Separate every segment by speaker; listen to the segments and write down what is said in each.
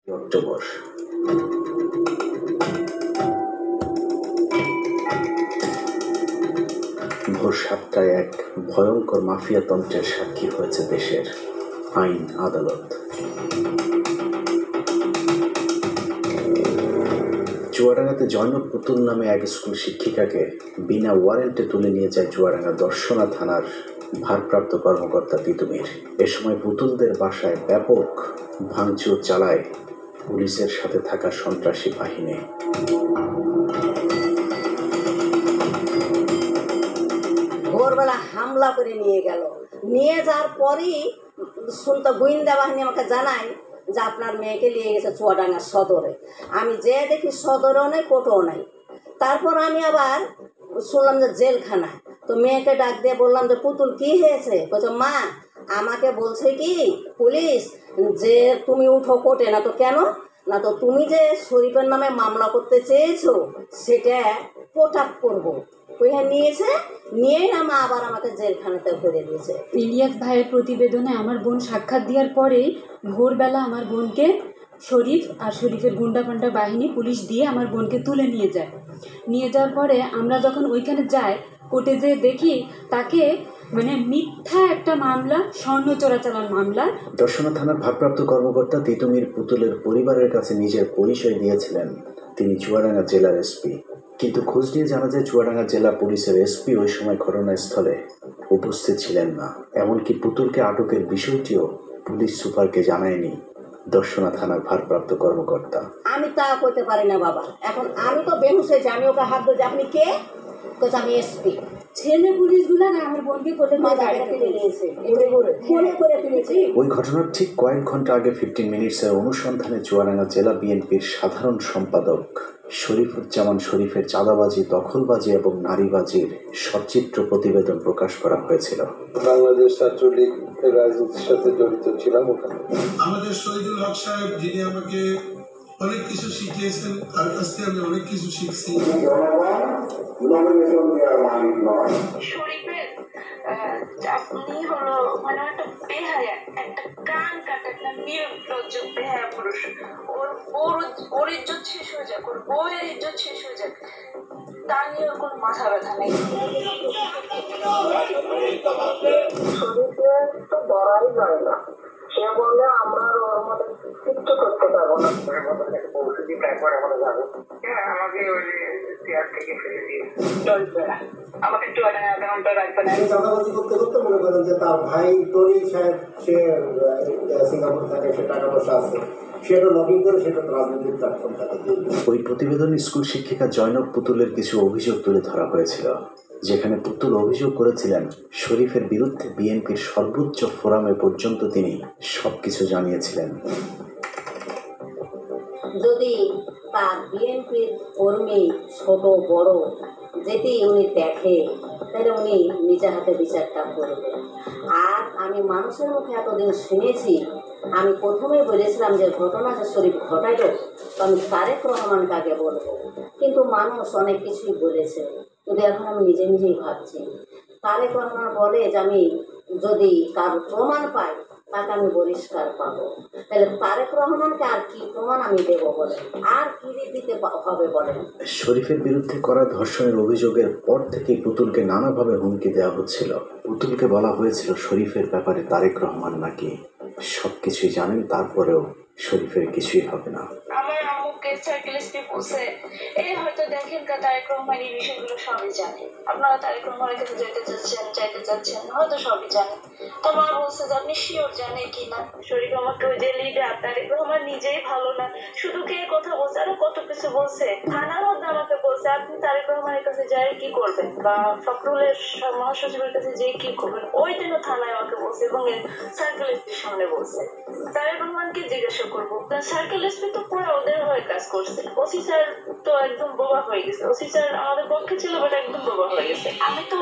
Speaker 1: October ভোর 7টায় এক ভয়ঙ্কর মাফিয়াতন্ত্রের সাক্ষী হয়েছে দেশের আইন আদালত। চুয়াডাঙ্গাতে জয়নব পুতুল নামে এক স্কুল শিক্ষিকাকে বিনা ওয়ারেন্টে তুলে নিয়ে যায় চুয়াডাঙ্গা দর্শনা থানার ভারপ্রাপ্ত কর্মকর্তা তিতুমির। এ সময় পুতুলদের বাসায় ব্যাপক ভাঙচুর চালায় পুলিশের সাথে থাকা সন্ত্রাসী বাহিনী।
Speaker 2: ভোরবেলা হামলা করে নিয়ে গেল। নিয়ে যাওয়ার পরই শুনতো গোয়েন্দা বাহিনী আমাকে জানায় যে আপনার মেয়েকে নিয়ে গেছে চুয়াডাঙ্গা সদরে। আমি যে দেখি সদরেও নেই, কোর্টেও নাই। তারপর আমি আবার শুনলাম যে জেলখানায়। তো মেয়েকে ডাক দিয়ে বললাম যে পুতুল কি হয়েছে? বলছে মা আমাকে বলছে কি পুলিশ যে তুমি উঠো কোর্টে। না তো কেন? না তো তুমি যে শরীফের নামে মামলা করতে চেয়েছো সেটা পোটাপ করবো। নিয়েছে, নিয়েই না মা আবার আমাকে জেলখানাতে ভরে দিয়েছে।
Speaker 3: ইলিয়াস ভাইয়ের প্রতিবেদনে আমার বোন সাক্ষাৎ দেওয়ার পরেই ভোরবেলা আমার বোনকে শরীফ আর শরীফের গুন্ডাপান্ডা বাহিনী পুলিশ দিয়ে আমার বোনকে তুলে নিয়ে যায়। নিয়ে যাওয়ার পরে আমরা যখন ওইখানে যাই, কোর্টে যেয়ে দেখি তাকে মিথ্যা একটা মামলা, স্বর্ণ চোরাচালান মামলা।
Speaker 1: দর্শনা থানার ভারপ্রাপ্ত কর্মকর্তা তিতুমির পুতুলের পরিবারের কাছে নিজের পরিচয় দিয়েছিলেন তিনি চুয়াডাঙ্গা জেলার এসপি। কিন্তু খোঁজ নিয়ে জানা যায় চুয়াডাঙ্গা জেলা পুলিশের এসপি ওই সময় ঘটনাস্থলে উপস্থিত ছিলেন না। এমনকি পুতুলকে আটকের বিষয়টিও পুলিশ সুপারকে জানায়নি দর্শনা থানার ভারপ্রাপ্ত কর্মকর্তা।
Speaker 2: আমি তা করতে পারি না বাবা। এখন আমি তো বেহুশ হয়েছি। আমি ওকে হাত ধরে, আপনি কে? আমি এসপি।
Speaker 3: ছেলে পুলিশগুলো আমার বোনকে
Speaker 1: ওই ঘটনার ঠিক কয়েক ঘন্টা আগে 15 মিনিটসের অনুসন্ধানে চুয়াডাঙ্গা জেলা বিএনপির সাধারণ সম্পাদক শরীফুজ্জামান শরীফের চাঁদাবাজি, দখলবাজি এবং নারীবাজির সচিত্র প্রতিবেদন প্রকাশ করা হয়েছিল।
Speaker 4: বাংলাদেশ ছাত্রলীগ রাজনীতির সাথে জড়িত ছিলাম ওখানে।
Speaker 5: আমাদের শহীদুল হক সাহেব, যিনি আমাকে অনেক কিছু শিখিয়েছেন, তার কাছ থেকে আমি অনেক কিছু শিখছি।
Speaker 6: শরীফের আপনি হলো একটা বেহায়া, একটা কান কাটা, একটা নির্লজ্জ বেহায়া পুরুষ। ওর ইজ্জত শেষ হয়ে যাক, ওর বউয়ের ইজ্জত শেষ হয়ে যাক, তা নিয়ে ওর কোনো মাথা ব্যথা নেই। শরীফের তো বড়াই যায় না। সে বলে আমরা ওর মধ্যে কিচ্ছু করতে পারবো না। আমাকে ওই চেয়ার থেকে ফেলে দিয়ে আমাকে চুয়াডাঙ্গা ঘন্টা রাখবে না।
Speaker 7: চাঁদাবাজি করতে করতে মনে করেন যে তার ভাই টনি সাহেব, সে সিঙ্গাপুর থাকে, সে টাকা পয়সা আছে, সেটা লগিং করে সেটা রাজনৈতিক প্ল্যাটফর্ম থাকে।
Speaker 1: ওই প্রতিবেদনে স্কুল শিক্ষিকা জয়নব পুতুলের কিছু অভিযোগ তুলে ধরা হয়েছিল, যেখানে পুতুল অভিযোগ করেছিলেন শরীফের বিরুদ্ধে বিএনপির সর্বোচ্চ ফোরামে পর্যন্ত তিনি সবকিছু জানিয়েছিলেন।
Speaker 2: যদি তার বিএনপির কর্মী ছোট বড় যেটি উনি দেখে, তাহলে উনি নিজের হাতে বিচারটা করবে। আর আমি মানুষের মুখে এতদিন শুনেছি, আমি প্রথমেই বলেছিলাম যে ঘটনা যে শরীফ ঘটাইল, তো আমি তারেক রহমানকে আগে বলবো। কিন্তু মানুষ অনেক কিছুই বলেছে, কিন্তু এখন আমি নিজেই ভাবছি। তারেক রহমান বলে যে আমি যদি কার প্রমাণ পাই তাকে আমি বহিষ্কার পাবো। তাহলে তারেক রহমানকে আর কি প্রমাণ আমি দেবো বলেন? আর কি দিতে হবে বলেন?
Speaker 1: শরীফের বিরুদ্ধে করা ধর্ষণের অভিযোগের পর থেকেই পুতুলকে নানাভাবে হুমকি দেওয়া হচ্ছিল। পুতুলকে বলা হয়েছিল শরীফের ব্যাপারে তারেক রহমান নাকি সবকিছুই জানেন, তারপরেও শরীফের কিছুই হবে না।
Speaker 6: আমার আম্মুকে সাইকেলিস্টে বলছে, এই হয়তো দেখেন তারেক রহমান এই বিষয়গুলো সবই জানে। আপনারা তারেক রহমানের কাছে চাইতে চাচ্ছেন, হয়তো সবই জানেন। তো মা বলছে যে আপনি শিওর জানে কি না শরীফ আমাকে ওই যে লিডার তারেক রহমান নিজেই ভালো না, শুধু কে কথা বলছে, আরো কত কিছু বলছে। থানার মধ্যে আমাকে বলছে আপনি তারেক রহমানের কাছে যাই কি করবেন, বা ফখরুলের মহাসচিবের কাছে যাই কি করবেন। ওই দিনও থানায় আমাকে বলছে এবং সার্কেল এসপির সামনে বলছে। তারেক রহমানকে জিজ্ঞাসা করবো, সার্কেল এসপি তো পুরো ওদের হয়ে কাজ করছে। ওসি স্যার তো একদম বোবা হয়ে গেছে। ওসি স্যার আমাদের পক্ষে ছিল, বাট একদম বোবা হয়ে গেছে। আমি তো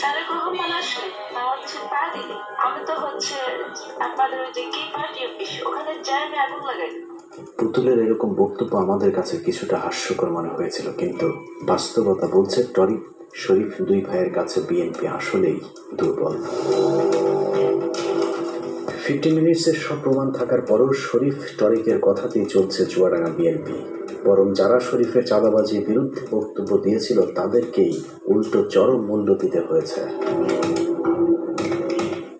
Speaker 6: তারেক রহমান আসলে পা দিই, আমি তো আপনাদের ওই যে কি পার্টি অফিস, ওখানে যাই আমি আগুন লাগাই।
Speaker 1: পুতুলের এরকম বক্তব্য আমাদের কাছে কিছুটা হাস্যকর মনে হয়েছিল, কিন্তু বাস্তবতা বলছে শরীফ দুই ভাইয়ের কাছে বিএনপি আসলেই দুর্বল। 15 মিনিটসের সব প্রমাণ থাকার পরও শরীফ টরিকের কথাতেই চলছে চুয়াডাঙ্গা বিএনপি। বরং যারা শরীফের চাঁদাবাজির বিরুদ্ধে বক্তব্য দিয়েছিল তাদেরকেই উল্টো চরম মূল্য দিতে হয়েছে।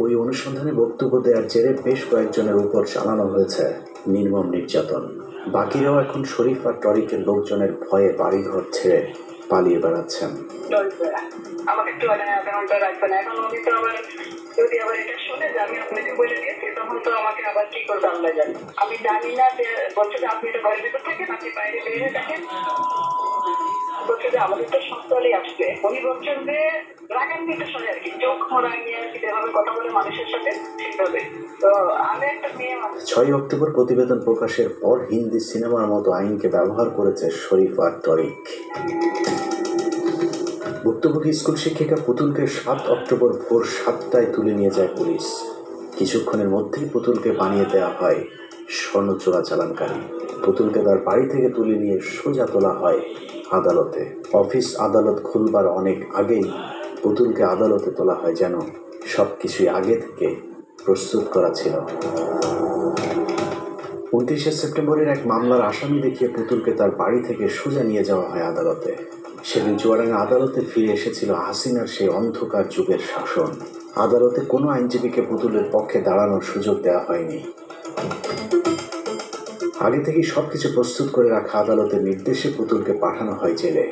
Speaker 1: ওই অনুসন্ধানে বক্তব্য দেওয়ার জেরে বেশ কয়েকজনের উপর চালানো হয়েছে নির্মম নির্যাতন। বাকিরাও এখন শরীফ আর টরিকের লোকজনের ভয়ে বাড়িঘর ছেড়ে পালিয়ে বেড়াচ্ছেন।
Speaker 6: আমাকে চুয়াডাঙ্গা অ্যাকাউন্টে রাখবেন, এখন উনি তো আবার যদি আবার এটা শুনে যে আমি আপনাকে বলে দিয়েছি, তখন তো আমাকে আবার কি করবে আল্লাহ জানে। আমি জানি না যে বলছে যে আপনি এটা ঘরের ভিতর থাকেন, আপনি বাইরে বেরিয়ে থাকেন, বলছে যে আমাদের তো সপ্তাহে আসবে। উনি বলছেন যে রাগান্বিত সরে আর কি, চোখ রাগিয়ে আর কি, যেভাবে কথা বলে মানুষের সাথে সেইভাবে। তো আমি একটা মেয়ে মানুষ।
Speaker 1: 6 অক্টোবর প্রতিবেদন প্রকাশের পর হিন্দি সিনেমার মতো আইনকে ব্যবহার করেছে শরীফ আর টরিক। ভুক্তভোগী স্কুল শিক্ষিকা পুতুলকে 7 অক্টোবর ভোর 7টায় তুলে নিয়ে যায় পুলিশ। কিছুক্ষণের মধ্যেই পুতুলকে বানিয়ে দেওয়া হয় স্বর্ণ চোরাচালানকারী। পুতুলকে তার বাড়ি থেকে তুলে নিয়ে সোজা তোলা হয় আদালতে। অফিস আদালত খুলবার অনেক আগেই পুতুলকে আদালতে তোলা হয়, যেন সবকিছুই আগে থেকে প্রস্তুত করা ছিল। 29শে সেপ্টেম্বরের এক মামলার আসামি দেখিয়ে পুতুলকে তার বাড়ি থেকে সোজা নিয়ে যাওয়া হয় আদালতে। সেদিন চুয়াডাঙ্গা আদালতে ফিরে এসেছিল হাসিনার সেই অন্ধকার যুগের শাসন। আদালতে কোনো আইনজীবীকে পুতুলের পক্ষে দাঁড়ানোর সুযোগ দেওয়া হয়নি। আগে থেকেই সবকিছু প্রস্তুত করে রাখা আদালতের নির্দেশে পুতুলকে পাঠানো হয় জেলে।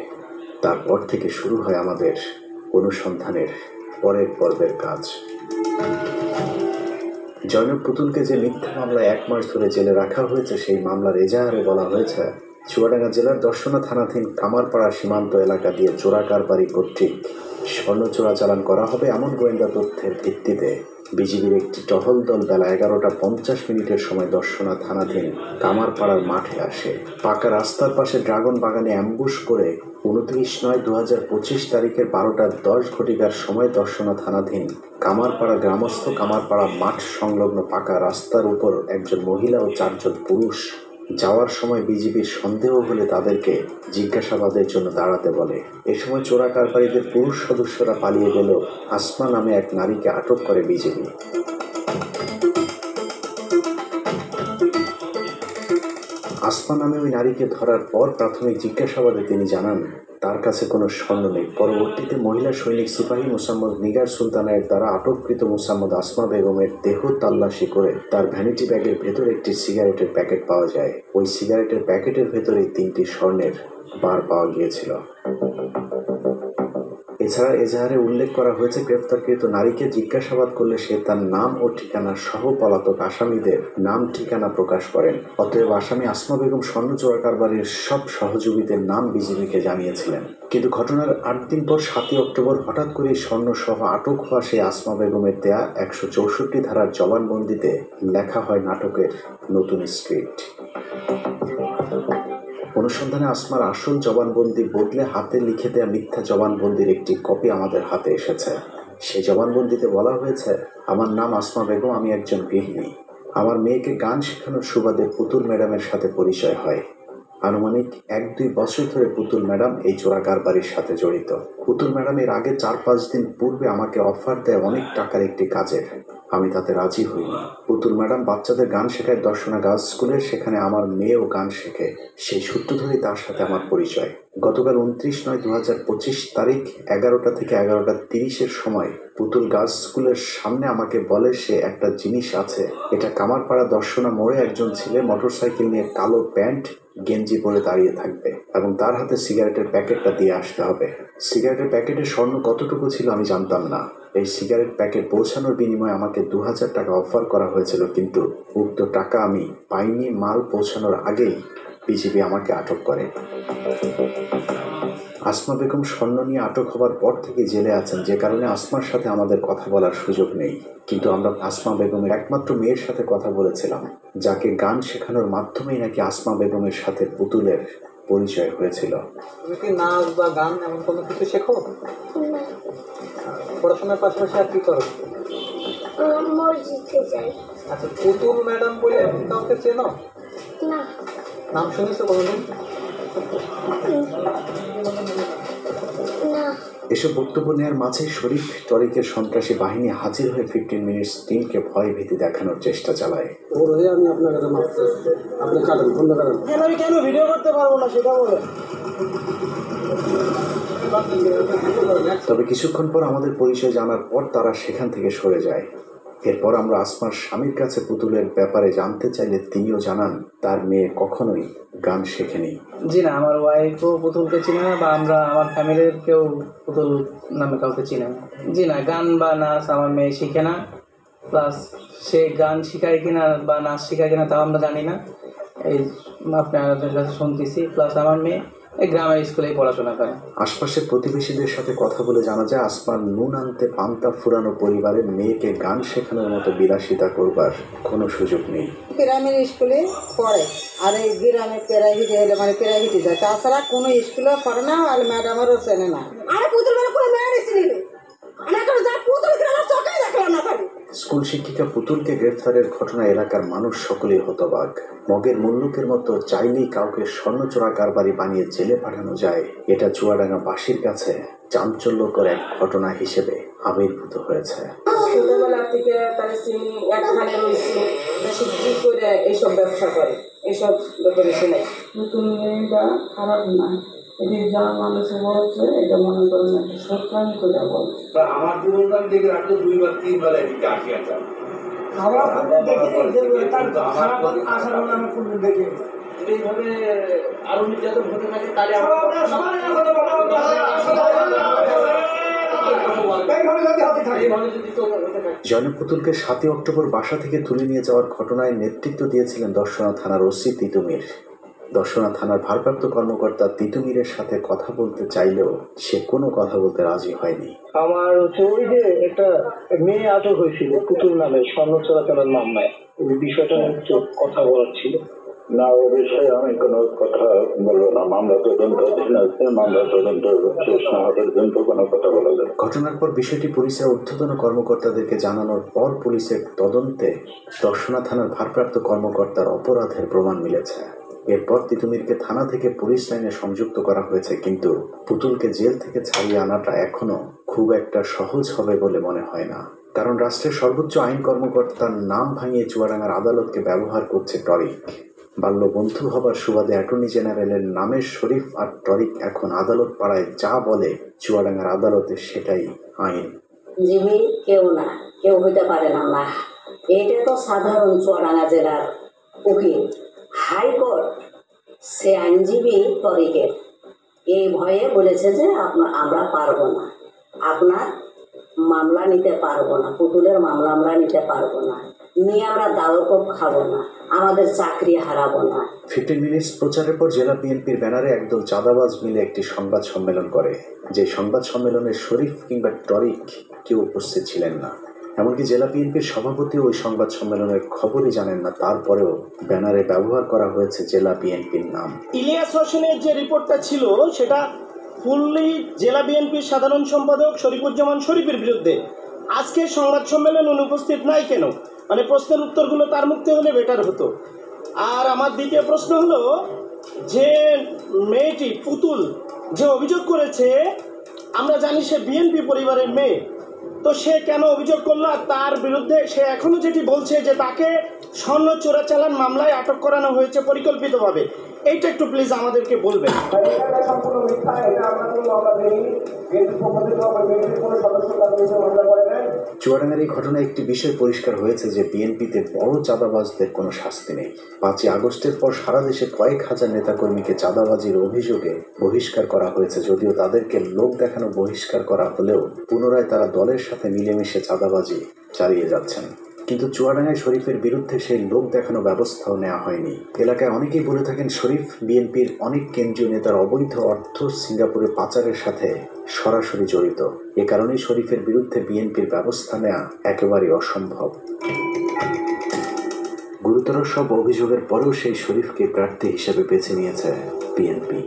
Speaker 1: তারপর থেকে শুরু হয় আমাদের অনুসন্ধানের পরের পর্বের কাজ। জয়নব পুতুলকে যে মিথ্যা মামলায় 1 মাস ধরে জেলে রাখা হয়েছে, সেই মামলার এজাহারে বলা হয়েছে চুয়াডাঙ্গা জেলার দর্শনা থানাধীন কামারপাড়া সীমান্ত এলাকা দিয়ে চোরা কারবারি কর্তৃক স্বর্ণ চোরাচালান করা হবে এমন গোয়েন্দা তথ্যের ভিত্তিতে বিজিবির একটি টহল দল বেলা 11টা 50 সময় দর্শনা থানাধীন কামারপাড়ার মাঠে আসে। পাকা রাস্তার পাশে ড্রাগন বাগানে অ্যাম্বুশ করে 29/9/2025 তারিখের 12:10 সময় দর্শনা থানাধীন কামারপাড়া গ্রামস্থ কামারপাড়া মাঠ সংলগ্ন পাকা রাস্তার উপর একজন মহিলা ও 4 জন পুরুষ যাওয়ার সময় বিজিবির সন্দেহ হলে তাদেরকে জিজ্ঞাসাবাদের জন্য দাঁড়াতে বলে। এ সময় চোরা কারবারিদের পুরুষ সদস্যরা পালিয়ে গেলেও আসমা নামে এক নারীকে আটক করে বিজিবি। আসমা নামে ওই নারীকে ধরার পর প্রাথমিক জিজ্ঞাসাবাদে তিনি জানান তার কাছে কোনো স্বর্ণ নেই। পরবর্তীতে মহিলা সৈনিক সিপাহী মোসাম্মদ নিগার সুলতানের দ্বারা আটককৃত মোসাম্মদ আসমা বেগমের দেহ তল্লাশি করে তার ভ্যানিটি ব্যাগের ভেতরে একটি সিগারেটের প্যাকেট পাওয়া যায়। ওই সিগারেটের প্যাকেটের ভেতরেই 3টি স্বর্ণের বার পাওয়া গিয়েছিল। এছাড়া এজাহারে উল্লেখ করা হয়েছে গ্রেফতারকৃত নারীকে জিজ্ঞাসাবাদ করলে সে তার নাম ও ঠিকানা সহ পলাতক আসামিদের নাম ঠিকানা প্রকাশ করেন। অতএব আসামি আসমা বেগম স্বর্ণ চোরা কারবারির সব সহযোগীদের নাম বিজিবিকে জানিয়েছিলেন। কিন্তু ঘটনার 8 দিন পর 7 অক্টোবর হঠাৎ করে স্বর্ণ সহ আটক হওয়া সেই আসমা বেগমের দেয়া 164 ধারার জবানবন্দিতে লেখা হয় নাটকের নতুন স্ক্রিপ্ট। অনুসন্ধানে আসমার আসল জবানবন্দি বদলে হাতে লিখে দেয়া মিথ্যা জবানবন্দির একটি কপি আমাদের হাতে এসেছে। সেই জবানবন্দিতে বলা হয়েছে, আমার নাম আসমা বেগম, আমি একজন গৃহিণী। আমার মেয়েকে গান শেখানোর সুবাদে পুতুল ম্যাডামের সাথে পরিচয় হয়। আনুমানিক 1-2 বছর ধরে পুতুল ম্যাডাম এই চোরা কারবারির সাথে জড়িত। পুতুল ম্যাডাম এর আগে 4-5 দিন পূর্বে আমাকে অফার দেয় অনেক টাকার একটি কাজের। আমি তাতে রাজি হইনি। পুতুল ম্যাডাম বাচ্চাদের গান শেখায় দর্শনা গার্লস স্কুলে, সেখানে আমার মেয়েও গান শেখে। সেই সূত্র ধরেই তার সাথে আমার পরিচয়। গতকাল 29/9/2025 তারিখ 11টা থেকে 11:30 সময় পুতুল গার্লস স্কুলের সামনে আমাকে বলে সে একটা জিনিস আছে, এটা কামারপাড়া দর্শনা মোড়ে একজন ছেলে মোটরসাইকেল নিয়ে কালো প্যান্ট গেঞ্জি পরে দাঁড়িয়ে থাকবে এবং তার হাতে সিগারেটের প্যাকেটটা দিয়ে আসতে হবে। সিগারেটের প্যাকেটে স্বর্ণ কতটুকু ছিল আমি জানতাম না। এই সিগারেট প্যাকেট পৌঁছানোর বিনিময়ে আমাকে 2000 টাকা অফার করা হয়েছিল, কিন্তু উক্ত টাকা আমি পাইনি। মাল পৌঁছানোর আগেই বিজিবি আমাকে আটক করে। আসমা বেগম স্বর্ণ নিয়ে আটক হবার পর থেকে জেলে আছেন, যে কারণে আসমার সাথে আমাদের কথা বলার সুযোগ নেই। কিন্তু আমরা আসমা বেগমের একমাত্র মেয়ের সাথে কথা বলেছিলাম, যাকে গান শেখানোর মাধ্যমেই নাকি আসমা বেগমের সাথে পুতুলের পরিচয় হয়েছিল।
Speaker 8: তুমি কি নাচ বা গান এমন কোনো কিছু শেখো? পড়াশোনার পাশাপাশি আর কি করো?
Speaker 9: মসজিদে যাই।
Speaker 8: আচ্ছা, পুতুল ম্যাডাম বলে কাউকে চেনো?
Speaker 9: না।
Speaker 8: নাম শুনেছো কোনোদিন?
Speaker 9: না।
Speaker 1: এসব বক্তব্য নেওয়ার মাঝে শরীফ টরিকের সন্ত্রাসী বাহিনী হাজির হয়ে 15 মিনিটস টিমকে ভয় ভীতি দেখানোর চেষ্টা চালায়।
Speaker 7: ওর হয়ে আমি আপনার কাছে মাপ চাইছি, আপনি কাটেন, বন্ধ করেন। আমি কেন ভিডিও করতে পারবো না সেটা বলেন।
Speaker 1: তবে কিছুক্ষণ পর আমাদের পরিচয় জানার পর তারা সেখান থেকে সরে যায়। এরপর আমরা আসমার স্বামীর কাছে পুতুলের ব্যাপারে জানতে চাইলে তিনিও জানান তার মেয়ে কখনোই গান শেখেনি।
Speaker 9: জি না, আমার ওয়াইফও পুতুলকে চিনে না, বা আমার ফ্যামিলির কেউ পুতুল নামে কাউকে চিনে না। জি না, গান বা নাচ আমার মেয়ে শিখে না, প্লাস সে গান শিখায় কিনা বা নাচ শিখায় কিনা তাও আমরা জানি না, এই আপনাদের কাছে শুনতেছি। প্লাস আমার মেয়ে এই গ্রামের স্কুলেই পড়াশোনা করে।
Speaker 1: আশপাশের প্রতিবেশীদের সাথে কথা বলে জানা যায় আসমার নুন আনতে পান্তা ফুরানো পরিবারের মেয়েকে গান শেখানোর মতো বিলাসিতা করবার কোনো সুযোগ নেই।
Speaker 2: গ্রামের স্কুলে পড়ে, আর এই গ্রামে প্রাইভেটে হলে মানে প্রাইভেটে যায়, তাছাড়া কোনো স্কুলেও পড়ে না, আর ম্যাডামেরও চেনে না। আরে পুতুল মানে কোনো মেয়েরই চিনি না, আমি এখন যা পুতুল গ্রামের চোখেই দেখলাম না পারি।
Speaker 1: স্কুল শিক্ষিকা পুতুলকে গ্রেফতারের ঘটনা এলাকার মানুষ সকলেই হতবাক। মগের মুল্লুকের মতো চাইলেই কাউকে স্বর্ণচোরা কারবারি বানিয়ে জেলে পাঠানো যায়, এটা চুয়াডাঙ্গাবাসীর কাছে চাঞ্চল্যকর এক ঘটনা হিসেবে আবির্ভূত হয়েছে।
Speaker 2: ছোটবেলা থেকে তারা চিনি একখানে রয়েছে, বেশি কি করে এইসব ব্যবসা করে, এইসব ব্যাপারে শোনাই।
Speaker 10: নতুন মেয়েটা খারাপ না, এটি যা মানুষে বলছে এটা মনে করেন একটা সত্যানি করে বলছে।
Speaker 7: আমার জীবনটা আমি দেখে রাখতে 2 বার 3 বার এদিকে আসি আসা
Speaker 9: এইভাবে আরো নির্যাতন হতে থাকে, তাহলে
Speaker 1: জয়নব পুতুলকে 7 অক্টোবর বাসা থেকে তুলে নিয়ে যাওয়ার ঘটনায় নেতৃত্ব দিয়েছিলেন দর্শনা থানার ওসি তিতুমির। দর্শনা থানার ভারপ্রাপ্ত কর্মকর্তা তিতুমিরের সাথে কথা বলতে চাইলেও সে কোনো কথা বলতে রাজি হয়নি।
Speaker 11: আমার হচ্ছে ওই যে একটা মেয়ে আটক হয়েছিল পুতুল নামে স্বর্ণ চোরাচালান মামলায়, ওই বিষয়টা একটু কথা বলার ছিল।
Speaker 12: না, ও বিষয়ে আমি কোনো কথা বলবো না। মামলা তদন্তাধীন আছে, মামলা তদন্ত শেষ না হওয়া পর্যন্ত কোনো কথা বলা যাবে।
Speaker 1: ঘটনার পর বিষয়টি পুলিশের ঊর্ধ্বতন কর্মকর্তাদেরকে জানানোর পর পুলিশের তদন্তে দর্শনা থানার ভারপ্রাপ্ত কর্মকর্তার অপরাধের প্রমাণ মিলেছে। এরপর তিতুমিরকে থানা থেকে পুলিশ লাইনে সংযুক্ত করা হয়েছে, কিন্তু পুতুলকে জেল থেকে ছাড়িয়ে আনাটা এখনো খুব একটা সহজ হবে বলে মনে হয় না। কারণ রাষ্ট্রের সর্বোচ্চ আইন কর্মকর্তার নাম ভাঙিয়ে চুয়াডাঙ্গার আদালতকে ব্যবহার করছে টরিক। বাল্য বন্ধু হবার সুবাদে অ্যাটর্নি জেনারেলের নামের শরীফ আর টরিক এখন আদালত পাড়ায় যা বলে চুয়াডাঙ্গার আদালতে সেটাই আইন।
Speaker 2: জীবী কেউ না, কেউ হইতে পারে না। না, এটা তো সাধারণ চুয়াডাঙ্গা জেলার উকিল, হাইকোর্ট সে আইনজীবী টরিকের। এই ভয়ে বলেছে যে আমরা পারবো না, আপনার মামলা নিতে পারবো না, পুতুলের মামলা আমরা নিতে পারবো না, নিয়ে আমরা দাওয়াত খাবো না, আমাদের চাকরি হারাবো না।
Speaker 1: 15 মিনিটস প্রচারের পর জেলা বিএনপির ব্যানারে একদল চাঁদাবাজ মিলে একটি সংবাদ সম্মেলন করে। যে সংবাদ সম্মেলনে শরীফ কিংবা টরিক কেউ উপস্থিত ছিলেন না, এমনকি জেলা বিএনপির সভাপতি ওই সংবাদ সম্মেলনের খবরই জানেন না। তারপরেও ব্যানারে ব্যবহার করা হয়েছে জেলা বিএনপির নাম।
Speaker 11: ইলিয়াস হোসেনের যে রিপোর্টটা ছিল সেটা ফুললি জেলা বিএনপির সাধারণ সম্পাদক শরীফুজ্জামান শরীফের বিরুদ্ধে। আজকে সংবাদ সম্মেলন অনুপস্থিত নাই কেন? মানে প্রশ্নের উত্তরগুলো তার মুক্তি হলে বেটার হতো। আর আমার দ্বিতীয় প্রশ্ন হলো, যে মেয়েটি পুতুল যে অভিযোগ করেছে, আমরা জানি সে বিএনপি পরিবারের মেয়ে, তো সে কেন অভিযোগ করলো? আর তার বিরুদ্ধে সে এখনো যেটি বলছে যে তাকে স্বর্ণ চোরাচালান মামলায় আটক করানো হয়েছে পরিকল্পিতভাবে, এইটা একটু প্লিজ আমাদেরকে বলবেন।
Speaker 1: চুয়াডাঙ্গার এই ঘটনায় একটি বিষয় পরিষ্কার হয়েছে যে বিএনপিতে বড় চাঁদাবাজদের কোনো শাস্তি নেই। 5ই আগস্টের পর সারা দেশে কয়েক হাজার নেতাকর্মীকে চাঁদাবাজির অভিযোগে বহিষ্কার করা হয়েছে। যদিও তাদেরকে লোক দেখানো বহিষ্কার করা হলেও পুনরায় তারা দলের সাথে মিলেমিশে চাঁদাবাজি চালিয়ে যাচ্ছেন। কিন্তু চুয়াডাঙ্গায় শরীফের বিরুদ্ধে সেই লোক দেখানো ব্যবস্থাও নেওয়া হয়নি। এলাকায় অনেকেই বলে থাকেন শরীফ বিএনপির অনেক কেন্দ্রীয় নেতার অবৈধ অর্থ সিঙ্গাপুরে পাচারের সাথে সরাসরি জড়িত। এ কারণেই শরীফের বিরুদ্ধে বিএনপির ব্যবস্থা নেওয়া একেবারেই অসম্ভব। গুরুতর সব অভিযোগের পরেও সেই শরীফকে প্রার্থী হিসেবে বেছে নিয়েছে বিএনপি।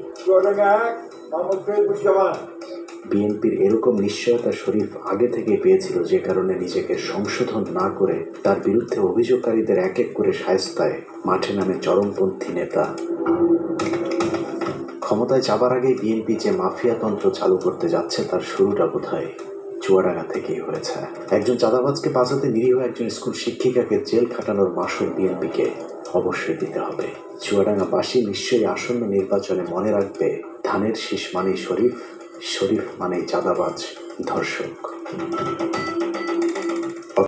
Speaker 1: বিএনপির এরকম নিশ্চয়তা শরীফ আগে থেকেই পেয়েছিল, যে কারণে নিজেকে সংশোধন না করে তার বিরুদ্ধে অভিযোগকারীদের এক এক করে শায়েস্তায় মাঠে নামে চরমপন্থী নেতা। ক্ষমতায় যাবার আগে বিএনপি যে মাফিয়া তন্ত্র চালু করতে যাচ্ছে তার শুরুটা কোথায়? চুয়াডাঙ্গা থেকেই হয়েছে। একজন চাঁদাবাজকে বাঁচাতে নিরীহ একজন স্কুল শিক্ষিকাকে জেল খাটানোর মাসুল বিএনপিকে অবশ্যই দিতে হবে। চুয়াডাঙ্গাবাসী নিশ্চয়ই আসন্ন নির্বাচনে মনে রাখবে, ধানের শীষ মানেই শরীফ, শরীফ মানেই চাঁদাবাজ, ধর্ষক।